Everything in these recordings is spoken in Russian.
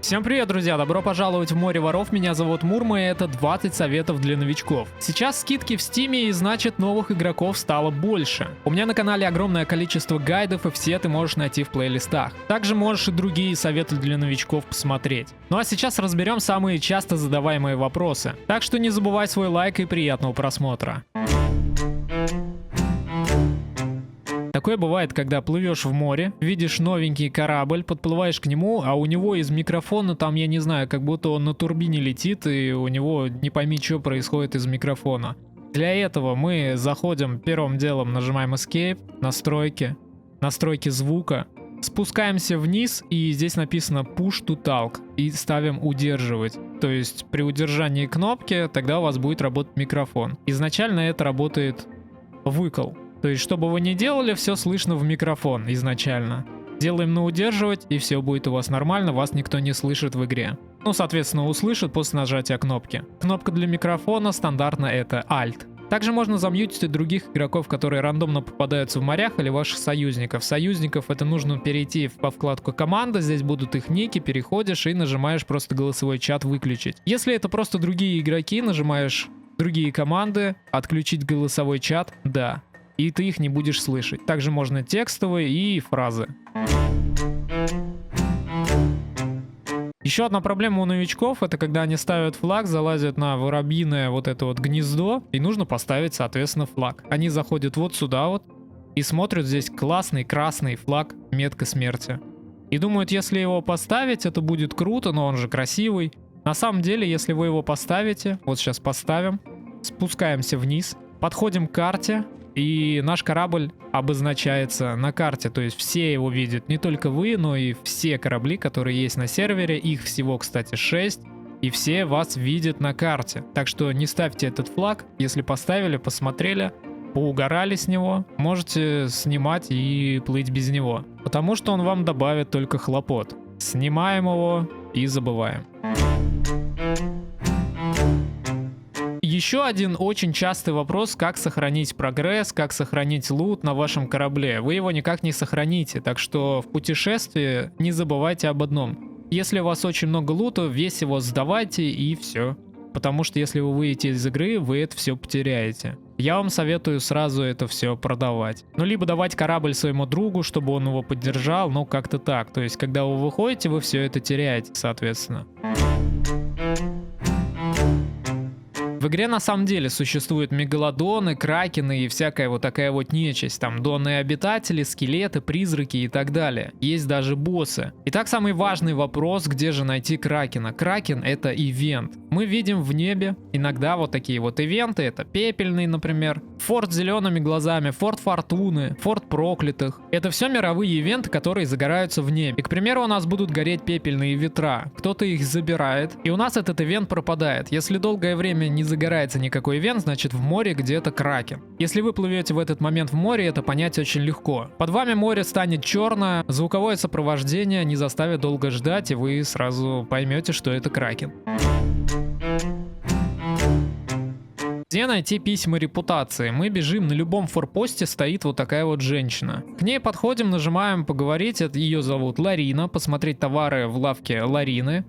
Всем привет, друзья! Добро пожаловать в море воров. Меня зовут Мурма, и это 20 советов для новичков. Сейчас скидки в Стиме, и значит, новых игроков стало больше. У меня на канале огромное количество гайдов, и все ты можешь найти в плейлистах. Также можешь и другие советы для новичков посмотреть. Ну а сейчас разберем самые часто задаваемые вопросы. Так что не забывай свой лайк и приятного просмотра. Такое бывает, когда плывешь в море, видишь новенький корабль, подплываешь к нему, а у него из микрофона там, я не знаю, как будто он на турбине летит, и у него не пойми, что происходит из микрофона. Для этого мы заходим первым делом, нажимаем Escape, настройки звука, спускаемся вниз, и здесь написано Push to Talk, и ставим удерживать. То есть при удержании кнопки тогда у вас будет работать микрофон. Изначально это работает выкл. То есть, что бы вы ни делали, все слышно в микрофон изначально. Делаем на удерживать, и все будет у вас нормально, вас никто не слышит в игре. Ну, соответственно, услышит после нажатия кнопки. Кнопка для микрофона стандартно это Alt. Также можно замьютить и других игроков, которые рандомно попадаются в морях, или ваших союзников. Союзников это нужно перейти по вкладку команда, здесь будут их ники, переходишь и нажимаешь просто голосовой чат выключить. Если это просто другие игроки, нажимаешь другие команды, отключить голосовой чат, да. И ты их не будешь слышать. Также можно текстовые и фразы. Еще одна проблема у новичков — это когда они ставят флаг, залазят на воробьиное вот это вот гнездо, и нужно поставить, соответственно, флаг. Они заходят вот сюда вот и смотрят, здесь классный красный флаг, метка смерти. И думают, если его поставить, это будет круто, но он же красивый. На самом деле, если вы его поставите, вот сейчас поставим, спускаемся вниз, подходим к карте, и наш корабль обозначается на карте, то есть все его видят, не только вы, но и все корабли, которые есть на сервере, их всего, кстати, 6, и все вас видят на карте. Так что не ставьте этот флаг, если поставили, посмотрели, поугорали с него, можете снимать и плыть без него, потому что он вам добавит только хлопот. Снимаем его и забываем. Еще один очень частый вопрос, как сохранить прогресс, как сохранить лут на вашем корабле. Вы его никак не сохраните, так что в путешествии не забывайте об одном. Если у вас очень много лута, весь его сдавайте и все. Потому что если вы выйдете из игры, вы это все потеряете. Я вам советую сразу это все продавать. Ну, либо давать корабль своему другу, чтобы он его поддержал, ну как-то так. То есть, когда вы выходите, вы все это теряете, соответственно. В игре на самом деле существуют мегалодоны, кракены и всякая вот такая вот нечисть. Там донные обитатели, скелеты, призраки и так далее. Есть даже боссы. Итак, самый важный вопрос, где же найти кракена. Кракен — это ивент. Мы видим в небе иногда вот такие вот ивенты. Это пепельный, например, форт с зелеными глазами, форт фортуны, форт проклятых. Это все мировые ивенты, которые загораются в небе. И, к примеру, у нас будут гореть пепельные ветра. Кто-то их забирает, и у нас этот ивент пропадает. Если долгое время не загорается никакой ивент, значит в море где-то кракен. Если вы плывете в этот момент в море, это понять очень легко. Под вами море станет черное, звуковое сопровождение не заставит долго ждать, и вы сразу поймете, что это кракен. Где найти письма репутации? Мы бежим, на любом форпосте стоит вот такая вот женщина. К ней подходим, нажимаем поговорить, ее зовут Ларина, посмотреть товары в лавке Ларины.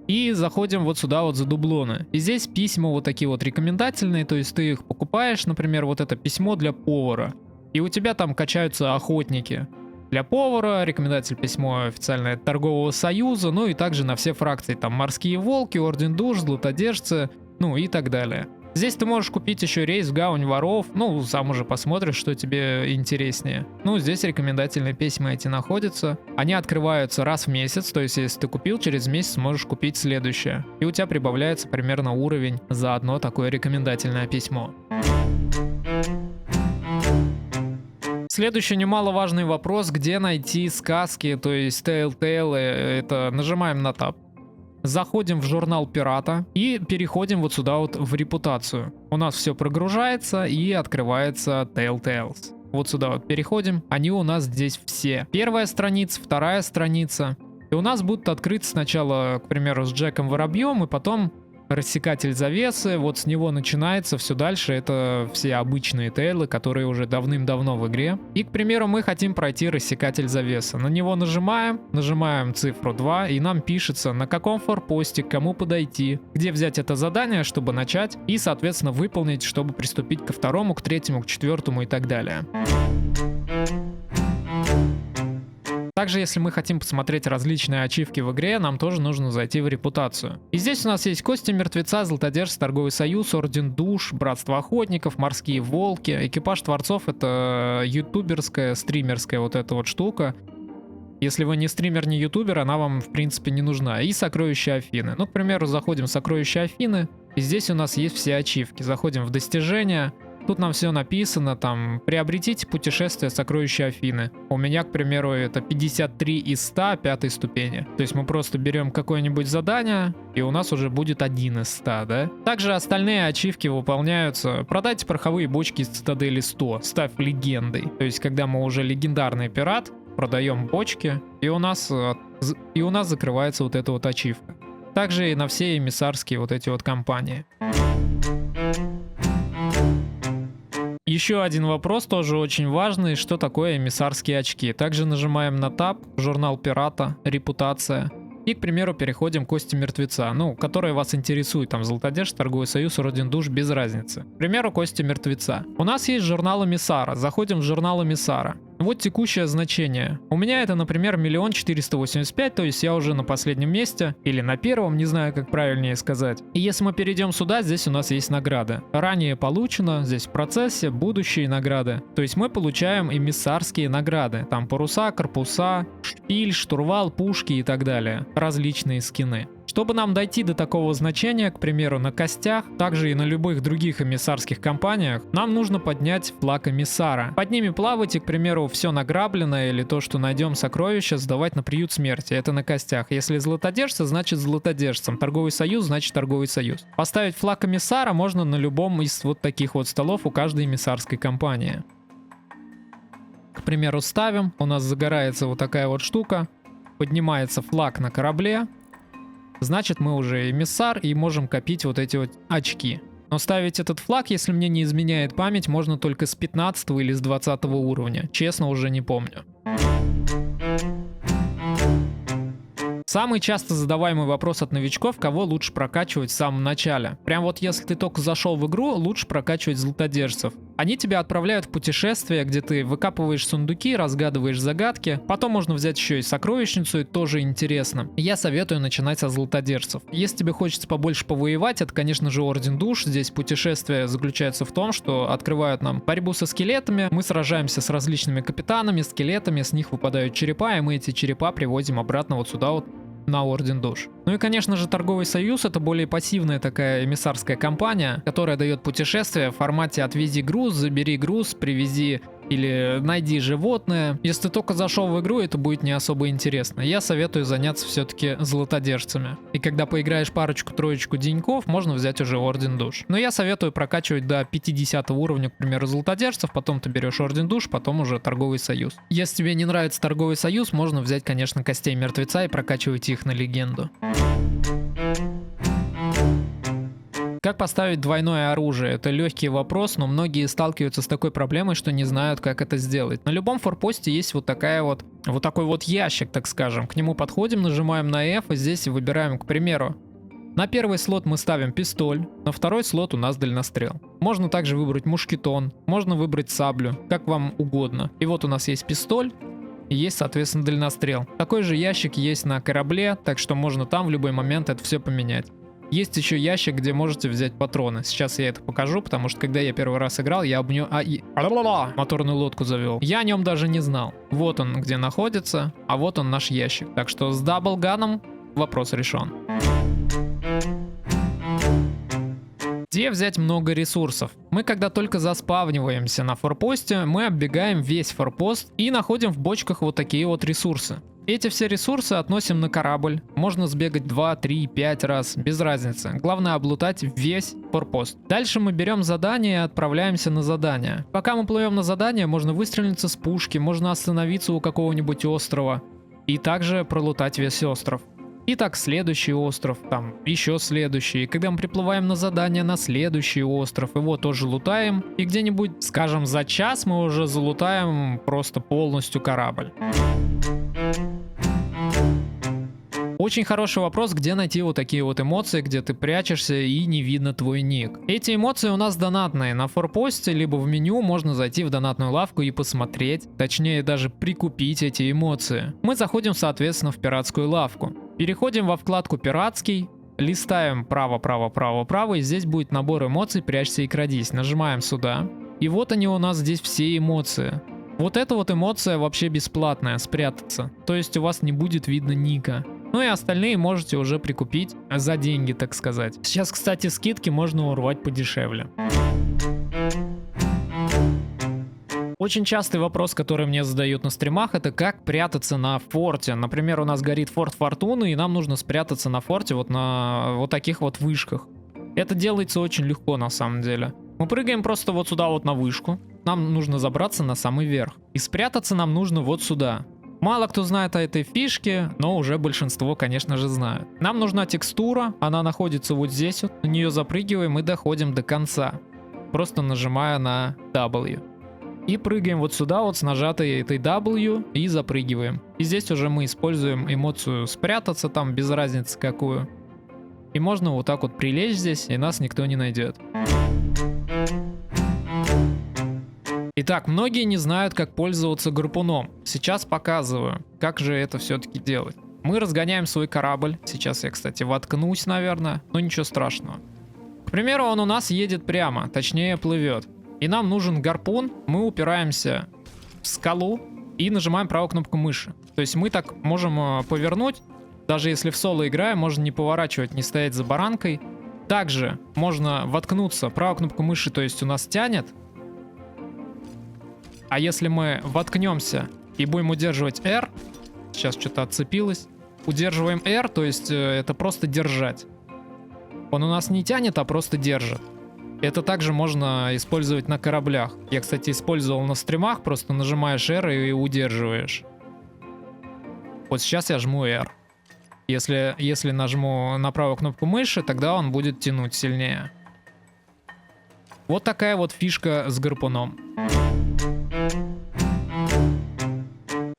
И заходим вот сюда вот за дублоны. И здесь письма вот такие вот рекомендательные, то есть ты их покупаешь, например, вот это письмо для повара. И у тебя там качаются охотники. Для повара, рекомендатель письмо официальное торгового союза, ну и также на все фракции. Там морские волки, орден душ, златодержцы, ну и так далее. Здесь ты можешь купить еще рейс в гавань воров, ну сам уже посмотришь, что тебе интереснее. Ну здесь рекомендательные письма эти находятся. Они открываются раз в месяц, то есть если ты купил, через месяц можешь купить следующее. И у тебя прибавляется примерно уровень за одно такое рекомендательное письмо. Следующий немаловажный вопрос, где найти сказки, то есть Telltale, это нажимаем на Tab. Заходим в журнал пирата и переходим вот сюда вот в репутацию. У нас все прогружается и открывается Telltales. Вот сюда вот переходим, они у нас здесь все. Первая страница, вторая страница. И у нас будут открыты сначала, к примеру, с Джеком Воробьем, и потом рассекатель завесы, вот с него начинается все дальше, это все обычные тейлы, которые уже давным-давно в игре. И, к примеру, мы хотим пройти рассекатель завесы. На него нажимаем цифру 2, и нам пишется, на каком форпосте, к кому подойти, где взять это задание, чтобы начать, и, соответственно, выполнить, чтобы приступить ко второму, к третьему, к четвертому и так далее. Также, если мы хотим посмотреть различные ачивки в игре, нам тоже нужно зайти в репутацию. И здесь у нас есть Кости Мертвеца, Златодержцы, Торговый Союз, Орден Душ, Братство Охотников, Морские Волки. Экипаж Творцов — это ютуберская, стримерская вот эта вот штука. Если вы не стример, не ютубер, она вам, в принципе, не нужна. И Сокровища Афины. Ну, к примеру, заходим в Сокровища Афины, и здесь у нас есть все ачивки. Заходим в достижения. Тут нам все написано, там, приобретите путешествие Сокровища Афины. У меня, к примеру, это 53 из 100 5 ступени. То есть мы просто берем какое-нибудь задание, и у нас уже будет 1 из 100, да? Также остальные ачивки выполняются. Продайте пороховые бочки из цитадели 100, ставь легендой. То есть когда мы уже легендарный пират, продаем бочки, и у нас закрывается вот эта вот ачивка. Также и на все эмиссарские вот эти вот компании. Еще один вопрос, тоже очень важный, что такое эмиссарские очки. Также нажимаем на таб, журнал пирата, репутация. И, к примеру, переходим к Кости Мертвеца, ну, которые вас интересуют, там, Златодержцы, Торговый Союз, Орден Душ, без разницы. К примеру, Кости Мертвеца. У нас есть журнал эмиссара, заходим в журнал эмиссара. Вот текущее значение. У меня это, например, 1 485 000, то есть я уже на последнем месте, или на первом, не знаю, как правильнее сказать. И если мы перейдем сюда, здесь у нас есть награды. Ранее получено, здесь в процессе, будущие награды. То есть мы получаем эмиссарские награды. Там паруса, корпуса, шпиль, штурвал, пушки и так далее. Различные скины. Чтобы нам дойти до такого значения, к примеру, на костях, также и на любых других эмиссарских компаниях, нам нужно поднять флаг эмиссара. Под ними плавать и, к примеру, все награбленное или то, что найдем сокровища, сдавать на приют смерти. Это на костях. Если златодержцы, значит златодержцам. Торговый союз, значит торговый союз. Поставить флаг эмиссара можно на любом из вот таких вот столов у каждой эмиссарской компании. К примеру, ставим, у нас загорается вот такая вот штука, поднимается флаг на корабле. Значит, мы уже эмиссар и можем копить вот эти вот очки. Но ставить этот флаг, если мне не изменяет память, можно только с 15 или с 20 уровня. Честно, уже не помню. Самый часто задаваемый вопрос от новичков, кого лучше прокачивать в самом начале. Прям вот если ты только зашел в игру, лучше прокачивать златодержцев. Они тебя отправляют в путешествие, где ты выкапываешь сундуки, разгадываешь загадки. Потом можно взять еще и сокровищницу, это тоже интересно. Я советую начинать со златодержцев. Если тебе хочется побольше повоевать, это, конечно же, Орден Душ. Здесь путешествие заключается в том, что открывают нам борьбу со скелетами. Мы сражаемся с различными капитанами, скелетами, с них выпадают черепа, и мы эти черепа привозим обратно вот сюда вот на Орден Душ. Ну и, конечно же, Торговый Союз — это более пассивная такая эмиссарская компания, которая дает путешествия в формате «отвези груз», «забери груз», «привези» или «найди животное». Если ты только зашел в игру, это будет не особо интересно. Я советую заняться все-таки златодержцами. И когда поиграешь парочку-троечку деньков, можно взять уже Орден Душ. Но я советую прокачивать до 50 уровня, к примеру, златодержцев, потом ты берешь Орден Душ, потом уже Торговый Союз. Если тебе не нравится Торговый Союз, можно взять, конечно, Костей Мертвеца и прокачивать их на легенду. Как поставить двойное оружие? Это легкий вопрос, но многие сталкиваются с такой проблемой, что не знают, как это сделать. На любом форпосте есть вот такой вот ящик, так скажем. К нему подходим, нажимаем на F, и здесь выбираем, к примеру, на первый слот мы ставим пистоль, на второй слот у нас дальнострел. Можно также выбрать мушкетон, можно выбрать саблю, как вам угодно. И вот у нас есть пистоль. И есть, соответственно, дальнострел. Такой же ящик есть на корабле, так что можно там в любой момент это все поменять. Есть еще ящик, где можете взять патроны. Сейчас я это покажу, потому что когда я первый раз играл, я об нем моторную лодку завел. Я о нем даже не знал. Вот он где находится, а вот он наш ящик. Так что с даблганом вопрос решен. Где взять много ресурсов? Мы когда только заспавниваемся на форпосте, мы оббегаем весь форпост и находим в бочках вот такие вот ресурсы. Эти все ресурсы относим на корабль. Можно сбегать 2, 3, 5 раз, без разницы. Главное облутать весь форпост. Дальше мы берем задание и отправляемся на задание. Пока мы плывем на задание, можно выстрелиться с пушки, можно остановиться у какого-нибудь острова и также пролутать весь остров. И так следующий остров, там еще следующий. И когда мы приплываем на задание на следующий остров, его тоже лутаем. И где-нибудь, скажем, за час мы уже залутаем просто полностью корабль. Очень хороший вопрос, где найти вот такие вот эмоции, где ты прячешься и не видно твой ник. Эти эмоции у нас донатные. На форпосте, либо в меню можно зайти в донатную лавку и посмотреть, точнее даже прикупить эти эмоции. Мы заходим, соответственно, в пиратскую лавку. Переходим во вкладку «Пиратский», листаем право, и здесь будет набор эмоций «Прячься и крадись». Нажимаем сюда. И вот они у нас здесь все эмоции. Вот эта вот эмоция вообще бесплатная, спрятаться. То есть у вас не будет видно ника. Ну и остальные можете уже прикупить за деньги, так сказать. Сейчас, кстати, скидки можно урвать подешевле. Очень частый вопрос, который мне задают на стримах, это как прятаться на форте. Например, у нас горит форт Фортуны, и нам нужно спрятаться на форте вот на вот таких вот вышках. Это делается очень легко на самом деле. Мы прыгаем просто вот сюда вот на вышку. Нам нужно забраться на самый верх. И спрятаться нам нужно вот сюда. Мало кто знает о этой фишке, но уже большинство, конечно же, знают. Нам нужна текстура, она находится вот здесь вот, на нее запрыгиваем и доходим до конца, просто нажимая на W. И прыгаем вот сюда вот с нажатой этой W и запрыгиваем. И здесь уже мы используем эмоцию спрятаться, там без разницы какую. И можно вот так вот прилечь здесь, и нас никто не найдет. Итак, многие не знают, как пользоваться гарпуном. Сейчас показываю, как же это все-таки делать. Мы разгоняем свой корабль. Сейчас я, кстати, воткнусь, наверное, но ничего страшного. К примеру, он у нас едет прямо, точнее плывет. И нам нужен гарпун. Мы упираемся в скалу и нажимаем правую кнопку мыши. То есть мы так можем повернуть. Даже если в соло играем, можно не поворачивать, не стоять за баранкой. Также можно воткнуться правую кнопку мыши, то есть у нас тянет. А если мы воткнемся и будем удерживать R, сейчас что-то отцепилось, удерживаем R, то есть это просто держать. Он у нас не тянет, а просто держит. Это также можно использовать на кораблях. Я, кстати, использовал на стримах, просто нажимаешь R и удерживаешь. Вот сейчас я жму R. Если нажму на правую кнопку мыши, тогда он будет тянуть сильнее. Вот такая вот фишка с гарпуном.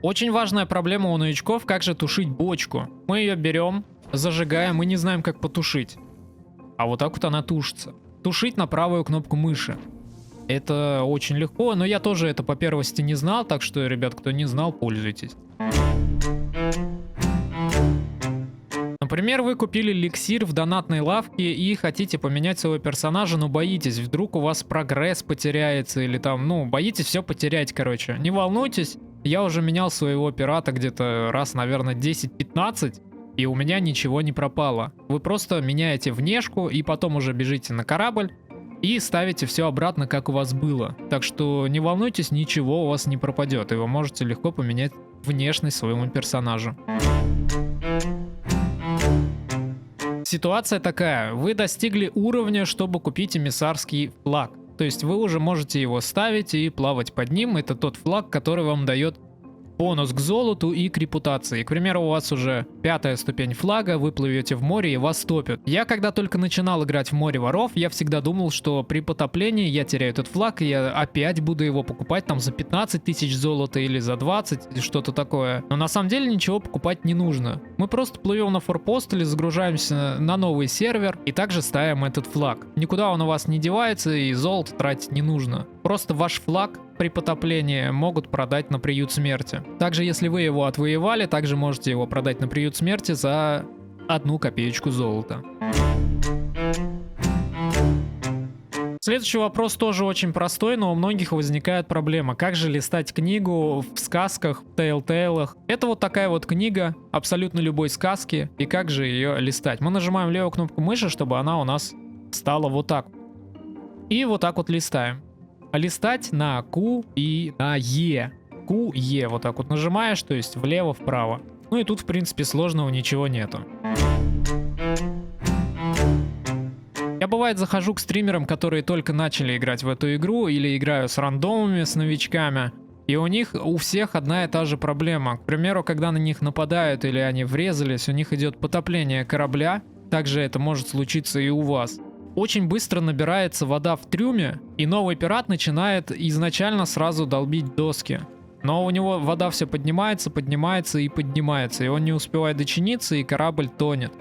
Очень важная проблема у новичков, как же тушить бочку. Мы ее берем, зажигаем и не знаем, как потушить. А вот так вот она тушится. Тушить на правую кнопку мыши. Это очень легко, но я тоже это по первости не знал, так что, ребят, кто не знал, пользуйтесь. Например, вы купили эликсир в донатной лавке и хотите поменять своего персонажа, но боитесь, вдруг у вас прогресс потеряется или там, ну, боитесь все потерять, короче. Не волнуйтесь, я уже менял своего пирата где-то раз, наверное, 10-15, и у меня ничего не пропало. Вы просто меняете внешку и потом уже бежите на корабль и ставите все обратно, как у вас было. Так что не волнуйтесь, ничего у вас не пропадет, и вы можете легко поменять внешность своему персонажу. Ситуация такая, вы достигли уровня, чтобы купить эмиссарский флаг. То есть вы уже можете его ставить и плавать под ним. Это тот флаг, который вам дает бонус к золоту и к репутации. К примеру, у вас уже 5-я ступень флага, вы плывете в море и вас топят. Я когда только начинал играть в море воров, я всегда думал, что при потоплении я теряю этот флаг, и я опять буду его покупать там за 15 тысяч золота или за 20, или что-то такое. Но на самом деле ничего покупать не нужно. Мы просто плывем на форпост или загружаемся на новый сервер и также ставим этот флаг. Никуда он у вас не девается и золото тратить не нужно. Просто ваш флаг при потоплении могут продать на приют смерти. Также, если вы его отвоевали, также можете его продать на приют смерти за 1 копеечку золота. Следующий вопрос тоже очень простой, но у многих возникает проблема. Как же листать книгу в сказках, в Telltale'ах? Это вот такая вот книга абсолютно любой сказки. И как же ее листать? Мы нажимаем левую кнопку мыши, чтобы она у нас стала вот так. И вот так вот листаем. А листать на Q и на E. Q, E. Вот так вот нажимаешь, то есть влево-вправо. Ну и тут, в принципе, сложного ничего нету. Я, бывает, захожу к стримерам, которые только начали играть в эту игру, или играю с рандомами, с новичками. И у них у всех одна и та же проблема. К примеру, когда на них нападают или они врезались, у них идет потопление корабля. Также это может случиться и у вас. Очень быстро набирается вода в трюме, и новый пират начинает изначально сразу долбить доски. Но у него вода все поднимается, поднимается и поднимается, и он не успевает дочиниться, и корабль тонет.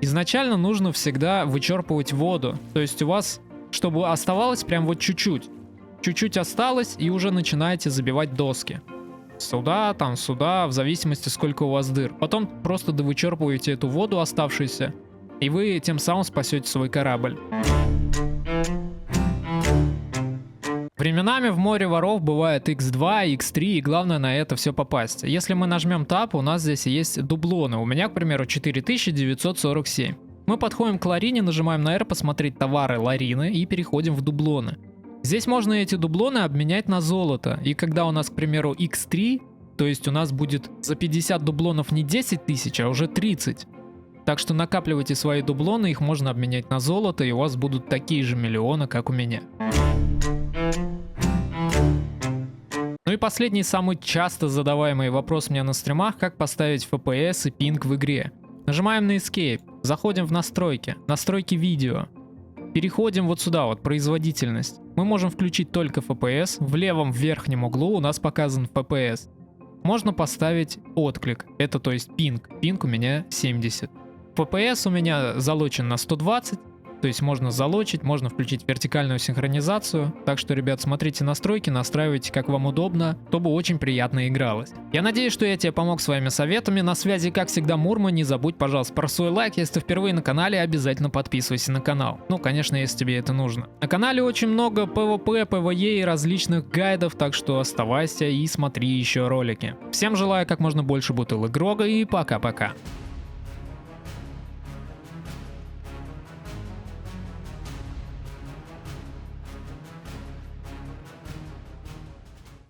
Изначально нужно всегда вычерпывать воду, то есть у вас, чтобы оставалось прям вот чуть-чуть. Чуть-чуть осталось, и уже начинаете забивать доски. Сюда, там, сюда, в зависимости сколько у вас дыр. Потом просто довычерпываете эту воду оставшуюся, и вы тем самым спасете свой корабль. Временами в море воров бывает x2, x3, и главное на это все попасть. Если мы нажмем Tab, у нас здесь есть дублоны. У меня, к примеру, 4947. Мы подходим к Ларине, нажимаем на R, посмотреть товары Ларины и переходим в дублоны. Здесь можно эти дублоны обменять на золото. И когда у нас, к примеру, x3, то есть у нас будет за 50 дублонов не 10 тысяч, а уже 30. Так что накапливайте свои дублоны, их можно обменять на золото, и у вас будут такие же миллионы, как у меня. Ну и последний, самый часто задаваемый вопрос у меня на стримах: как поставить FPS и пинг в игре. Нажимаем на Escape, заходим в настройки, настройки видео. Переходим вот сюда, вот производительность. Мы можем включить только FPS, в левом верхнем углу у нас показан FPS. Можно поставить отклик, это то есть пинг. Пинг у меня 70. FPS у меня залочен на 120. То есть можно залочить, можно включить вертикальную синхронизацию. Так что, ребят, смотрите настройки, настраивайте как вам удобно, чтобы очень приятно игралось. Я надеюсь, что я тебе помог своими советами. На связи, как всегда, Мурма. Не забудь, пожалуйста, про свой лайк. Если ты впервые на канале, обязательно подписывайся на канал. Ну, конечно, если тебе это нужно. На канале очень много PvP, PvE и различных гайдов, так что оставайся и смотри еще ролики. Всем желаю как можно больше бутылок Грога и пока-пока.